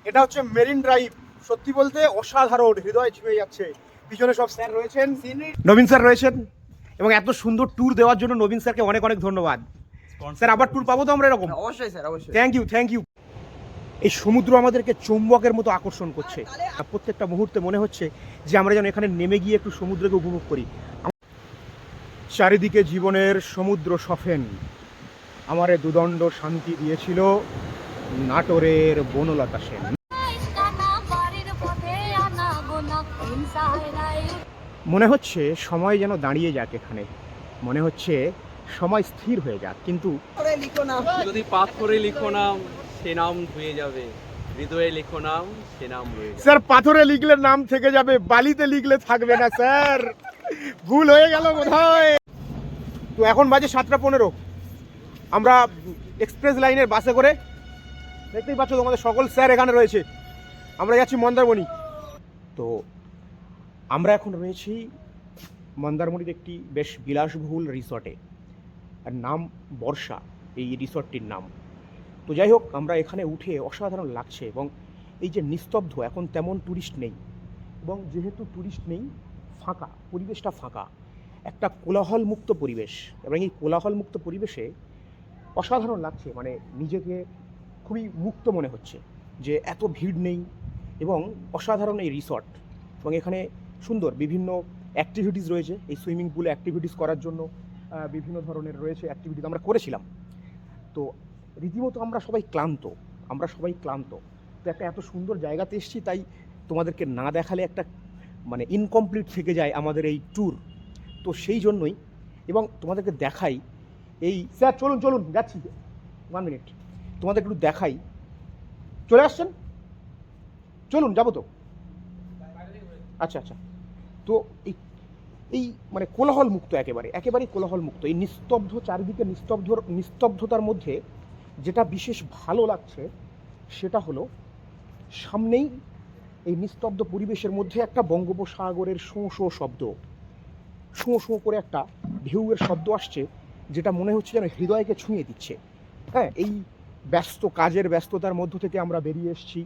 এটা হচ্ছে marine drive. সত্যি বলতে অসাধারণ, হৃদয় ছুঁয়ে যাচ্ছে। পিছনে সব স্যার রয়েছেন, নবীন স্যার রয়েছেন, এবং এত সুন্দর ট্যুর দেওয়ার জন্য নবীন স্যারকে অনেক অনেক ধন্যবাদ। স্যার আবার ট্যুর পাবো তো আমরা এরকম? অবশ্যই স্যার, অবশ্যই। Thank you. এই সমুদ্র আমাদেরকে চৌম্বকের মতো আকর্ষণ করছে। প্রত্যেকটা মুহূর্তে মনে হচ্ছে যে আমরা যেন এখানে নেমে গিয়ে একটু সমুদ্রকে উপভোগ করি। চারিদিকে জীবনের সমুদ্র সফেন আমারে দুদণ্ড শান্তি দিয়েছিল নাটোরের বনলতা সেন। মনে হচ্ছে সময় যেন দাঁড়িয়ে যাক এখানে, মনে হচ্ছে সময় স্থির হয়ে যাক, কিন্তু যদি পাথরে লিখো নাম সে নাম ধুয়ে যাবে, হৃদয়ে লিখো নাম সে নাম রয়ে যাবে। স্যার পাথরে লিখলে নাম থেকে যাবে, বালিতে লিখলে থাকবে না স্যার, ভুল হয়ে গেল বোধহয়। তো এখন বাজে 7:15, আমরা এক্সপ্রেস লাইনের বাসে করে, দেখতেই পাচ্ছ তোমাদের সকল স্যার এখানে রয়েছে, আমরা যাচ্ছি মন্দারমণি। তো আমরা এখন রয়েছি মন্দারমণির একটি বেশ বিলাসবহুল রিসর্টে, আর নাম বর্ষা এই রিসর্টটির নাম। তো যাই হোক, আমরা এখানে উঠে অসাধারণ লাগছে, এবং এই যে নিস্তব্ধ, এখন তেমন ট্যুরিস্ট নেই, এবং যেহেতু ট্যুরিস্ট নেই, ফাঁকা পরিবেশটা, ফাঁকা একটা কোলাহলমুক্ত পরিবেশ, এবং এই কোলাহলমুক্ত পরিবেশে অসাধারণ লাগছে, মানে নিজেকে খুবই মুক্ত মনে হচ্ছে যে এত ভিড় নেই, এবং অসাধারণ এই রিসর্ট, এবং এখানে সুন্দর বিভিন্ন অ্যাক্টিভিটিস রয়েছে। এই সুইমিং পুলে অ্যাক্টিভিটিস করার জন্য বিভিন্ন ধরনের রয়েছে অ্যাক্টিভিটিস, আমরা করেছিলাম। তো রীতিমতো আমরা সবাই ক্লান্ত। তো একটা এত সুন্দর জায়গাতে এসেছি, তাই তোমাদেরকে না দেখালে একটা মানে ইনকমপ্লিট থেকে যায় আমাদের এই ট্যুর। তো সেই জন্যই, এবং তোমাদেরকে দেখাই এই, স্যার চলুন যাচ্ছি, 1 মিনিট, তোমাদের একটু দেখাই। চলে আসছেন? চলুন, যাবো তো। আচ্ছা, তো এই মানে কোলাহল মুক্ত, একেবারেই কোলাহল মুক্ত, এই নিস্তব্ধ চারিদিকে নিস্তব্ধতার মধ্যে যেটা বিশেষ ভালো লাগছে সেটা হলো সামনেই এই নিস্তব্ধ পরিবেশের মধ্যে একটা বঙ্গোপসাগরের শোঁ শোঁ করে একটা ঢেউয়ের শব্দ আসছে, যেটা মনে হচ্ছে যেন হৃদয়কে ছুঁয়ে দিচ্ছে। হ্যাঁ, এই কাজের ব্যস্ততার মধ্য থেকে আমরা বেরিয়ে এসেছি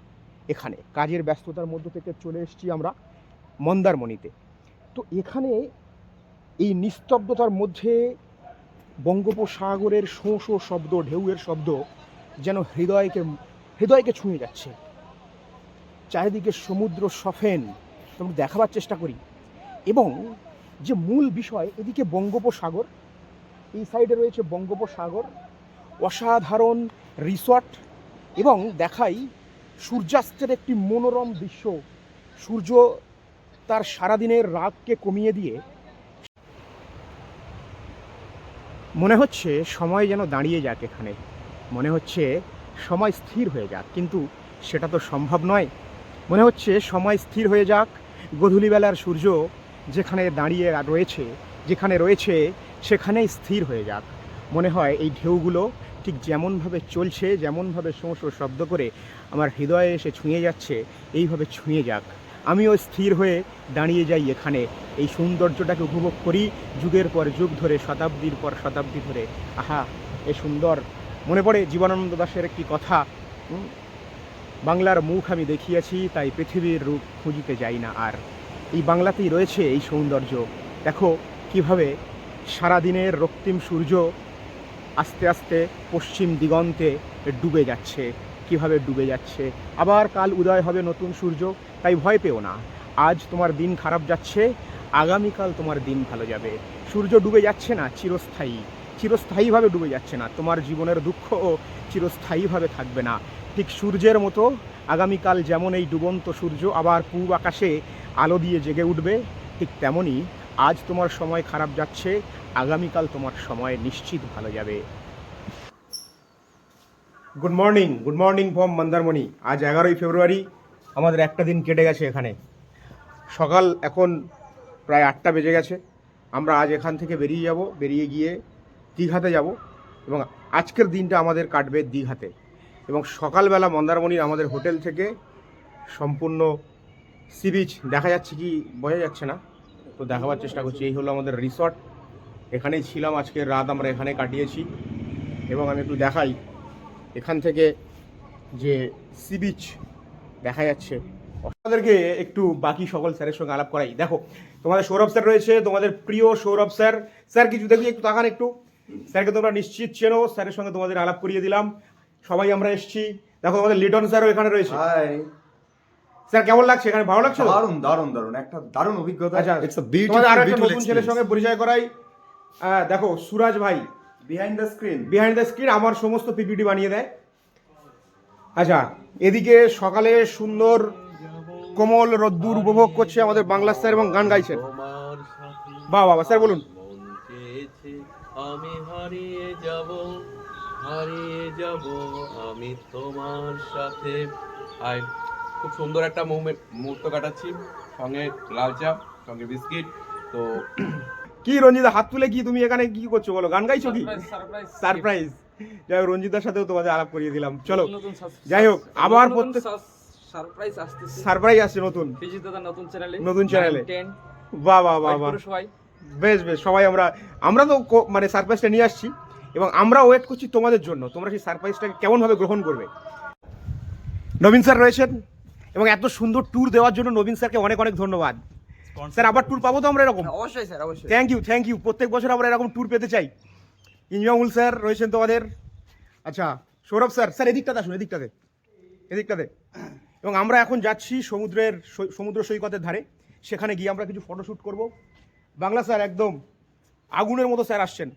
এখানে, কাজের ব্যস্ততার মধ্য থেকে চলে এসেছি আমরা মন্দারমণিতে। তো এখানে এই নিস্তব্ধতার মধ্যে বঙ্গোপসাগরের শোঁ শব্দ, ঢেউয়ের শব্দ যেন হৃদয়কে ছুঁয়ে যাচ্ছে। চারিদিকে সমুদ্র সফেন, আমরা দেখাবার চেষ্টা করি, এবং যে মূল বিষয়, এদিকে বঙ্গোপসাগর, এই সাইডে রয়েছে বঙ্গোপসাগর, অসাধারণ রিসর্ট, এবং দেখাই সূর্যাস্তের একটি মনোরম দৃশ্য। সূর্য তার সারাদিনের রাতকে কমিয়ে দিয়ে মনে হচ্ছে সময় যেন দাঁড়িয়ে যাক এখানে, মনে হচ্ছে সময় স্থির হয়ে যাক, কিন্তু সেটা তো সম্ভব নয়। মনে হচ্ছে সময় স্থির হয়ে যাক, গধূলিবেলার সূর্য যেখানে দাঁড়িয়ে রয়েছে সেখানেই স্থির হয়ে যাক। মনে হয় এই ঢেউগুলো ঠিক যেমনভাবে চলছে, যেমনভাবে শোঁ শব্দ করে আমার হৃদয়ে এসে ছুঁয়ে যাচ্ছে, এইভাবে ছুঁয়ে যাক, আমিও স্থির হয়ে দাঁড়িয়ে যাই এখানে, এই সৌন্দর্যটাকে উপভোগ করি যুগের পর যুগ ধরে, শতাব্দীর পর শতাব্দী ধরে। আহা, এ সুন্দর। মনে পড়ে জীবনানন্দ দাশের একটি কথা, বাংলার মুখ আমি দেখিয়াছি, তাই পৃথিবীর রূপ খুঁজিতে যাই না আর। এই বাংলাতেই রয়েছে এই সৌন্দর্য। দেখো কিভাবে সারাদিনের রক্তিম সূর্য আস্তে আস্তে পশ্চিম দিগন্তে ডুবে যাচ্ছে, আবার কাল উদয় হবে নতুন সূর্য। তাই ভয় পেও না, আজ তোমার দিন খারাপ যাচ্ছে, আগামীকাল তোমার দিন ভালো যাবে। সূর্য ডুবে যাচ্ছে না চিরস্থায়ীভাবে ডুবে যাচ্ছে না, তোমার জীবনের দুঃখও চিরস্থায়ীভাবে থাকবে না। ঠিক সূর্যের মতো আগামীকাল যেমন এই ডুবন্ত সূর্য আবার পূব আকাশে আলো দিয়ে জেগে উঠবে, ঠিক তেমনই আজ তোমার সময় খারাপ যাচ্ছে, আগামীকাল তোমার সময় নিশ্চিত ভালো যাবে। Good morning from Mandarmani. আজ 11ই ফেব্রুয়ারি, আমাদের একটা দিন কেটে গেছে এখানে। সকাল এখন প্রায় 8টা বেজে গেছে। আমরা আজ এখান থেকে বেরিয়ে গিয়ে দীঘাতে যাব, এবং আজকের দিনটা আমাদের কাটবে দীঘাতে। এবং সকালবেলা মন্দারমণির আমাদের হোটেল থেকে সম্পূর্ণ সি বিচ দেখা যাচ্ছে, কি বোঝা যাচ্ছে না, তো দেখাবার চেষ্টা করছি। এই হলো আমাদের রিসর্ট, এখানেই ছিলাম, আজকের রাত আমরা এখানে কাটিয়েছি। এবং আমি একটু দেখাই এখান থেকে যে সি বিচ, দেখা যাচ্ছে। আপনাদেরকে একটু বাকি সকল স্যারের সঙ্গে আলাপ করাই। দেখো তোমাদের সৌরভ স্যার রয়েছে, তোমাদের প্রিয় সৌরভ স্যার। স্যার কিছু দেখি একটু তাকান একটু। স্যারকে তোমরা নিশ্চিত চেনো, স্যারের সঙ্গে তোমাদের আলাপ করিয়ে দিলাম। সবাই আমরা এসেছি। দেখো তোমাদের লিটন স্যারও এখানে রয়েছে। হাই, স্যার কেমন লাগছে এখানে? ভালো লাগছে? দারুণ দারুণ দারুণ, একটা দারুণ অভিজ্ঞতা। আচ্ছা, ইটস আ তোমাদের আরো একটা বিউটিফুল নতুন ছেলের সঙ্গে পরিচয় করাই। দেখো সুরাজ ভাই behind the screen. Behind the screen আমার সমস্ত পিপিটি বানিয়ে দেয়। আচ্ছা, এদিকে সকালে সুন্দর কোমল রোদ্দুর উপভোগ করছে আমাদের বাংলা স্যার এবং গান গাইছেন। তোমার সাথে বাহ বাহ, স্যার বলুন। মন চেয়েছে আমি হারিয়ে যাব আমি তোমার সাথে। আই খুব সুন্দর একটা মুহূর্ত কাটাচ্ছি, সঙ্গে লাল চা, সঙ্গে বিস্কিট। তো কি রঞ্জিতা হাত তুলে কি তুমি এখানে কি করছো বলো? গান গাইছো কি? সারপ্রাইজ। যাই হোক, রঞ্জিতার সাথেও তোমাদের আলাপ করিয়ে দিলাম। চলো যাই হোক, আবার প্রত্যেক সারপ্রাইজ আসতেছে। সারপ্রাইজ আসছে নতুন বিজিত দাদা নতুন চ্যানেলে। 10 বাহ বাহ বাহ বাহ, সবাই বেশ বেশ। সবাই আমরা তো মানে সারপ্রাইজটা নিয়ে আসছি এবং আমরা ওয়েট করছি তোমাদের জন্য, তোমরা সেই সারপ্রাইজটাকে কেমনভাবে গ্রহণ করবে। নবীন স্যার রয়েছেন এবং এত সুন্দর ট্যুর দেওয়ার জন্য নবীন স্যারকে অনেক অনেক ধন্যবাদ। স্যার আবার ট্যুর পাবো তো আমরা এরকম? অবশ্যই স্যার, অবশ্যই। Thank you. প্রত্যেক বছর আমরা এরকম ট্যুর পেতে চাই। ইনজামুল স্যার রয়েছেন তোমাদের। আচ্ছা সৌরভ স্যার, স্যার এদিকটাতে আসুন, এদিকটাতে। এবং আমরা এখন যাচ্ছি সমুদ্র সৈকতের ধারে, সেখানে গিয়ে আমরা কিছু ফটোশ্যুট করব। বাংলা স্যার একদম আগুনের মতো স্যার আসছেন।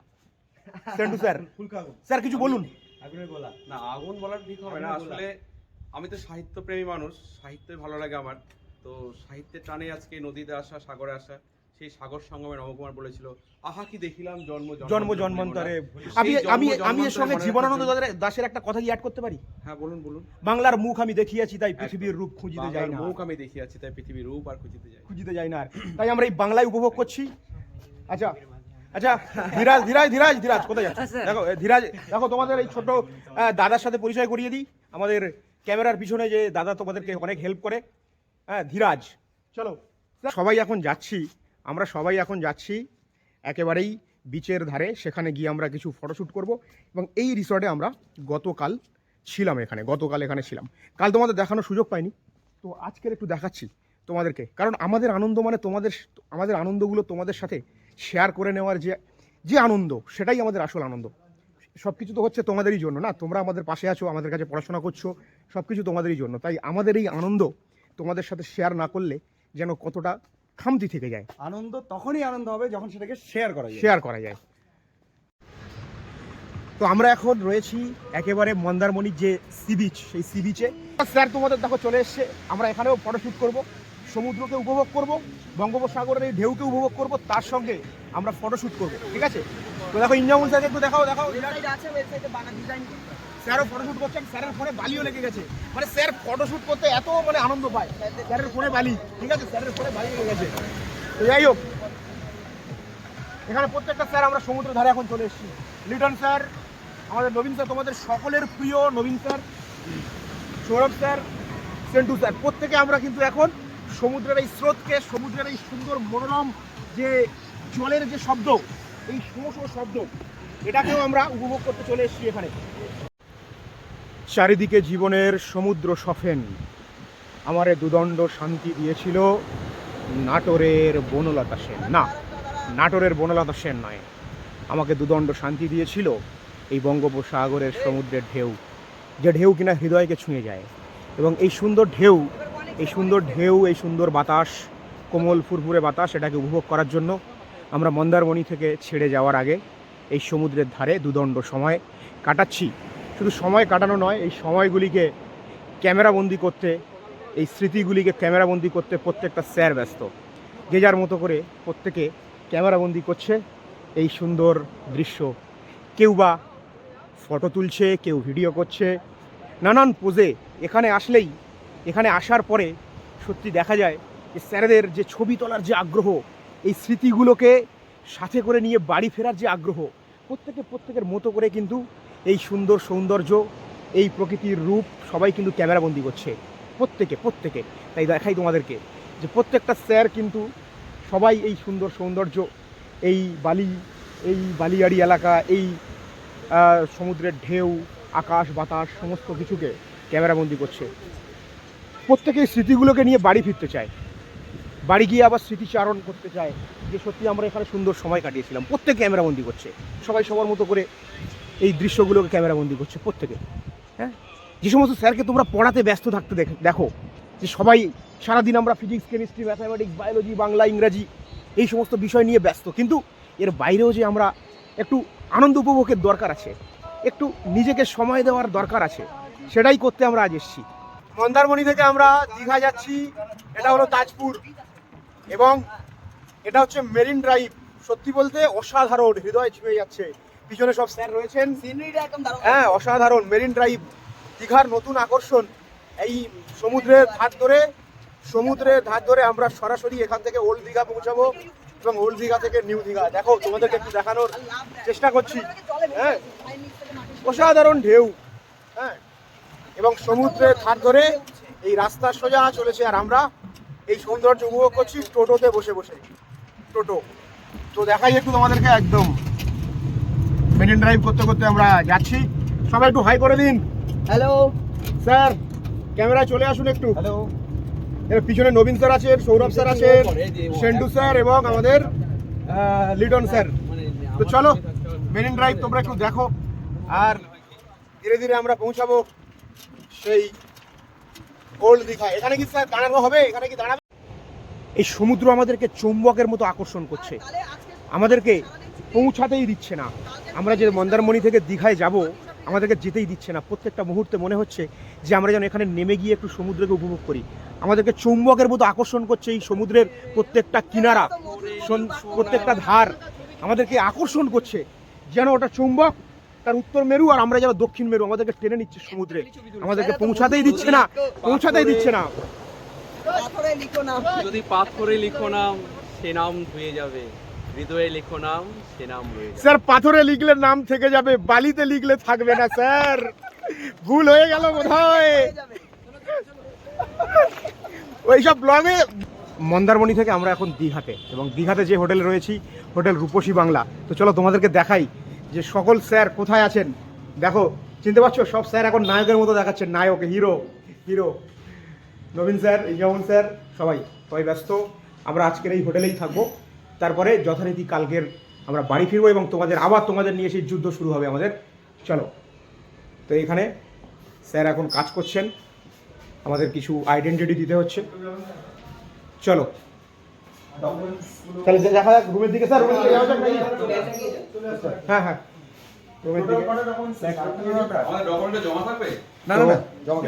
সেন্টু স্যার, স্যার কিছু বলুন। না, আগুন বলার ঠিক হবে না। আসলে আমি তো সাহিত্যপ্রেমী মানুষ, সাহিত্যই ভালো লাগে আমার। তো সাহিত্যের টানে আজকে নদীতে আসা, সাগরে আসা। সেই সাগর সঙ্গমে নবকুমার বলেছিল, আহা কি দেখিলাম জন্ম জন্মান্তরে। আমি এর সঙ্গে জীবনানন্দ দাশের একটা কথা কি অ্যাড করতে পারি? হ্যাঁ বলুন। বাংলার মুখ আমি দেখিয়াছি, তাই পৃথিবীর রূপ খুঁজিতে যাই না। মুখ আমি দেখিয়াছি, তাই পৃথিবীর রূপ আর খুঁজিতে যাই না। তাই আমরা এই বাংলায় উপভোগ করছি। আচ্ছা, ধীরাজ কোথায় যাচ্ছে? দেখো ধীরাজ, দেখো তোমাদের এই ছোট দাদার সাথে পরিচয় করিয়ে দিই। আমাদের ক্যামেরার পিছনে যে দাদা তোমাদেরকে অনেক হেল্প করে, ধীরাজ। চলো আমরা সবাই এখন যাচ্ছি একেবারেই বিচের ধারে, সেখানে গিয়ে আমরা কিছু ফটোশ্যুট করব। এবং এই রিসর্টে আমরা গতকাল এখানে ছিলাম। কাল তোমাদের দেখানোর সুযোগ পাইনি, তো আজকের একটু দেখাচ্ছি তোমাদেরকে। কারণ আমাদের আনন্দ মানে আমাদের আনন্দগুলো তোমাদের সাথে শেয়ার করে নেওয়ার যে আনন্দ, সেটাই আমাদের আসল আনন্দ। সব কিছু তো হচ্ছে তোমাদেরই জন্য না, তোমরা আমাদের পাশে আছো, আমাদের কাছে পড়াশোনা করছো, সব কিছু তোমাদেরই জন্য। তাই আমাদের এই আনন্দ তোমাদের সাথে শেয়ার না করলে যেন কতটা খামতি থেকে যায়। আনন্দ তখনই আনন্দ হবে যখন সেটাকে শেয়ার করা যায়। তো আমরা এখন রয়েছি একেবারে মন্দারমণির যে সি বিচ, সেই সি বিচে। স্যার তোমাদের দেখো চলে এসছে। আমরা এখানেও ফটোশ্যুট করব, সমুদ্রকে উপভোগ করব, বঙ্গোপসাগরের এই ঢেউকে উপভোগ করব, তার সঙ্গে আমরা ফটোশ্যুট করব। ঠিক আছে? তো দেখো ইনজামুল স্যারকে একটু দেখাও। স্যারও ফটোশ্যুট করছেন, স্যারের ফোনে বালিও লেগে গেছে। মানে স্যার ফটোশ্যুট করতে এত আনন্দ পায়, স্যারের ফোনে বালি। ঠিক আছে, স্যারের ফোনে বালি লেগে গেছে। তো যাই হোক, এখানে প্রত্যেকটা স্যার আমরা সমুদ্র ধারে এখন চলে এসেছি। লিটন স্যার, আমাদের নবীন স্যার, তোমাদের সকলের প্রিয় Nabin sir, Sourav sir, Sentu sir, প্রত্যেকে আমরা কিন্তু এখন সমুদ্রের এই স্রোতকে, সমুদ্রের এই সুন্দর মনোরম যে জলের যে শব্দ, এই শব্দ, এটাকেও আমরা উপভোগ করতে চলে এসেছি এখানে। চারিদিকে জীবনের সমুদ্র সফেন, আমারে দুদণ্ড শান্তি দিয়েছিল নাটোরের বনলতা সেন। না, নাটোরের বনলতা সেন নয়, আমাকে দুদণ্ড শান্তি দিয়েছিল এই বঙ্গোপসাগরের সমুদ্রের ঢেউ, যে ঢেউ কিনা হৃদয়কে ছুঁয়ে যায়। এবং এই সুন্দর ঢেউ, এই সুন্দর বাতাস, কোমল ফুরফুরে বাতাস, এটাকে উপভোগ করার জন্য আমরা মন্দারমণি থেকে ছেড়ে যাওয়ার আগে এই সমুদ্রের ধারে দুদণ্ড সময় কাটাচ্ছি। শুধু সময় কাটানো নয়, এই সময়গুলিকে ক্যামেরাবন্দি করতে, এই স্মৃতিগুলিকে ক্যামেরাবন্দি করতে প্রত্যেকটা স্যার ব্যস্ত। যে যার মতো করে প্রত্যেকে ক্যামেরাবন্দি করছে এই সুন্দর দৃশ্য। কেউ বা ফটো তুলছে, কেউ ভিডিও করছে, নানান পোজে। এখানে আসার পরে সত্যি দেখা যায় যে স্যারেদের যে ছবি তোলার যে আগ্রহ, এই স্মৃতিগুলোকে সাথে করে নিয়ে বাড়ি ফেরার যে আগ্রহ, প্রত্যেকের মতো করে কিন্তু এই সুন্দর সৌন্দর্য, এই প্রকৃতির রূপ সবাই কিন্তু ক্যামেরাবন্দি করছে, প্রত্যেকে। তাই দেখাই তোমাদেরকে যে প্রত্যেকটা স্যার কিন্তু সবাই এই সুন্দর সৌন্দর্য, এই বালিয়াড়ি এলাকা, এই সমুদ্রের ঢেউ, আকাশ বাতাস, সমস্ত কিছুকে ক্যামেরাবন্দি করছে। প্রত্যেকেই স্মৃতিগুলোকে নিয়ে বাড়ি ফিরতে চায়, বাড়ি গিয়ে আবার স্মৃতিচারণ করতে চায় যে সত্যি আমরা এখানে সুন্দর সময় কাটিয়েছিলাম। প্রত্যেকে ক্যামেরাবন্দি করছে, সবাই সবার মতো করে এই দৃশ্যগুলোকে ক্যামেরাবন্দি করছে প্রত্যেকে। হ্যাঁ, যে সমস্ত স্যারকে তোমরা পড়াতে ব্যস্ত থাকতে দেখো যে সবাই সারাদিন আমরা physics, chemistry, mathematics, biology, Bangla, ইংরাজি এই সমস্ত বিষয় নিয়ে ব্যস্ত, কিন্তু এর বাইরেও যে আমরা একটু আনন্দ উপভোগের দরকার আছে, একটু নিজেকে সময় দেওয়ার দরকার আছে, সেটাই করতে আমরা আজ এসেছি। মন্দারমণি থেকে আমরা দীঘা যাচ্ছি, এটা হলো তাজপুর এবং এটা হচ্ছে মেরিন ড্রাইভ। সত্যি বলতে অসাধারণ, হৃদয় ছুঁয়ে যাচ্ছে। পিছনে সব স্যার রয়েছেন, হ্যাঁ অসাধারণ। মেরিন ড্রাইভ দীঘার নতুন আকর্ষণ। এই সমুদ্রের ধার ধরে আমরা সরাসরি এখান থেকে ওল্ড দীঘা পৌঁছাবো এবং ওল্ড দীঘা থেকে নিউ দীঘা। দেখো তোমাদেরকে একটু দেখানোর চেষ্টা করছি। হ্যাঁ, অসাধারণ ঢেউ, হ্যাঁ, এবং সমুদ্রের ধার ধরে এই রাস্তা সোজা চলেছে আর আমরা এই সৌন্দর্য উপভোগ করছি টোটোতে বসে বসে। টোটো তো দেখাই একটু তোমাদেরকে, একদম মেরিন ড্রাইভ করতে করতে আমরা যাচ্ছি। সবাই একটু হাই করে দিন। হ্যালো স্যার ক্যামেরায় চলে আসুন একটু। হ্যালো, এর পিছনে নবীন স্যার আছেন, সৌরভ স্যার আছেন, সেন্টু স্যার এবং আমাদের লিটন স্যার। তো চলো মেরিন ড্রাইভ তোমরা একটু দেখো আর ধীরে ধীরে আমরা পৌঁছাবো সেই ওল্ড দীঘা। এখানে কি স্যার দাঁড়ানো হবে? এখানে কি দাঁড়াবে? এই সমুদ্র আমাদেরকে চৌম্বকের মতো আকর্ষণ করছে, আমাদেরকে পৌঁছাতেই দিচ্ছে না। আমরা যে মন্দারমণি থেকে দীঘায় যাব আমাদেরকে যেতেই দিচ্ছে না। প্রত্যেকটা মুহূর্তে মনে হচ্ছে যে আমরা যেন এখানে নেমে গিয়ে একটু সমুদ্রকে উপভোগ করি। আমাদেরকে চৌম্বকের মতো আকর্ষণ করছে এই সমুদ্রের প্রত্যেকটা কিনারা, প্রত্যেকটা ধার আমাদেরকে আকর্ষণ করছে যেন ওটা চৌম্বক, তার উত্তর মেরু আর আমরা যেন দক্ষিণ মেরু। আমাদেরকে টেনে নিচ্ছে সমুদ্রে, আমাদেরকে পৌঁছাতেই দিচ্ছে না, পৌঁছাতেই দিচ্ছে না। যদি পাথরে লিখো নাম সে নাম ধুয়ে যাবে, হৃদয়ে লিখো নাম সে নাম রয়ে যাবে। স্যার পাথরে লিখলে নাম থেকে যাবে, বালিতে লিখলে থাকবে না স্যার। ভুল হয়ে গেল বোধহয় ওইসব ব্লগে। মন্দারমণি থেকে আমরা এখন দীঘাতে, এবং দীঘাতে যে হোটেলে রয়েছি হোটেল রূপসী বাংলা। তো চলো তোমাদেরকে দেখাই যে সকল স্যার কোথায় আছেন। দেখো চিনতে পারছো, সব স্যার এখন নায়কের মতো দেখাচ্ছেন, নায়ক, হিরো হিরো। নবীন স্যার, ইজামুল স্যার, সবাই ব্যস্ত। আমরা আজকের এই হোটেলেই থাকবো, তারপরে যথারীতি কালকের আমরা বাড়ি ফিরবো এবং তোমাদের নিয়ে সেই যুদ্ধ শুরু হবে আমাদের। চলো, তো এখানে স্যার এখন কাজ করছেন, আমাদের কিছু আইডেন্টিটি দিতে হচ্ছে। চলো তাহলে দেখা যাক রুমের দিকে। স্যার রুমের দিকে যাওয়া যাক নাকি? হ্যাঁ হ্যাঁ, রুমের দিকে। আমাদের ডকুমেন্টে জমা থাকবে? না না না, জমা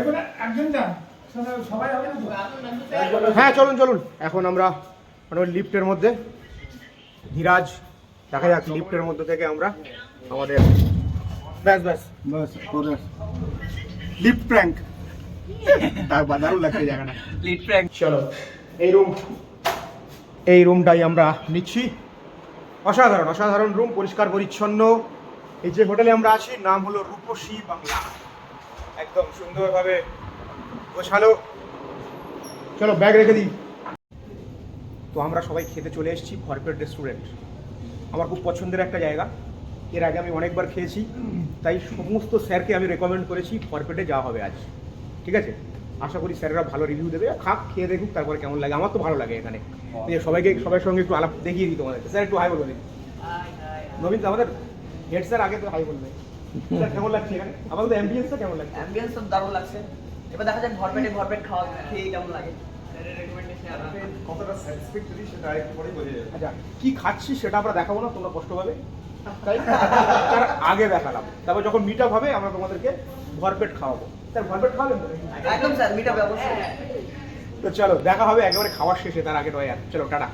হ্যাঁ চলুন চলুন। এখন আমরা লিফটের মধ্যে, ধীরাজ দেখা যাক লিফটের মধ্যে থেকে আমরা আমাদের ব্যাস বাস করে লিফট প্র্যাঙ্ক দারুণ লাগছে জায়গাটা। Lead prank. চলো এই রুমটাই আমরা নিচ্ছি। অসাধারণ অসাধারণ রুম, পরিষ্কার পরিচ্ছন্ন। এই যে হোটেলে আমরা আছি নাম হলো রূপসী বাংলা, একদম সুন্দরভাবে গোছালো। চলো ব্যাগ রেখে দিই। তো আমরা সবাই খেতে চলে এসেছি ভরপেট রেস্টুরেন্ট। আমার খুব পছন্দের একটা জায়গা, এর আগে আমি অনেকবার খেয়েছি, তাই সমস্ত স্যারকে আমি রেকমেন্ড করেছি ভরপেটে যাওয়া হবে আজ। ঠিক আছে, আশা করি স্যারেরা ভালো রিভিউ দেবে। খেয়ে দেখুক তারপরে কেমন লাগে। আমার তো ভালো লাগে এখানে। সবার সঙ্গে একটু আলাপ দেখিয়ে দিই তোমাদের। স্যার একটু হাই বলবেন। নবীন আমাদের হেড স্যার আগে তো হাই বলবে। স্যার কেমন লাগছে এখানে? আমাদের তো অ্যাম্বিয়েন্সটা কেমন লাগছে? অ্যাম্বিয়েন্স তো দারুণ লাগছে। এবার দেখা যাক ভরপেট খাওয়া খেয়ে কেমন লাগে। কতটা স্যাটিসফ্যাক্টরি সেটা একটু পরেই বোঝা যাবে। আচ্ছা কি খাচ্ছি সেটা আমরা দেখাবো না, তোমরা কষ্ট পাবে, তাই তার আগে দেখালাম। তারপর যখন মিট আপ হবে আমরা তোমাদেরকে ভরপেট খাওয়াবো। স্যার ভরপেট খাওয়াবেন তো? একদম স্যার, মিট আপ অবশ্যই। তো চলো দেখা হবে একেবারে খাওয়ার শেষে, তার আগে নয়। চলো টাটা।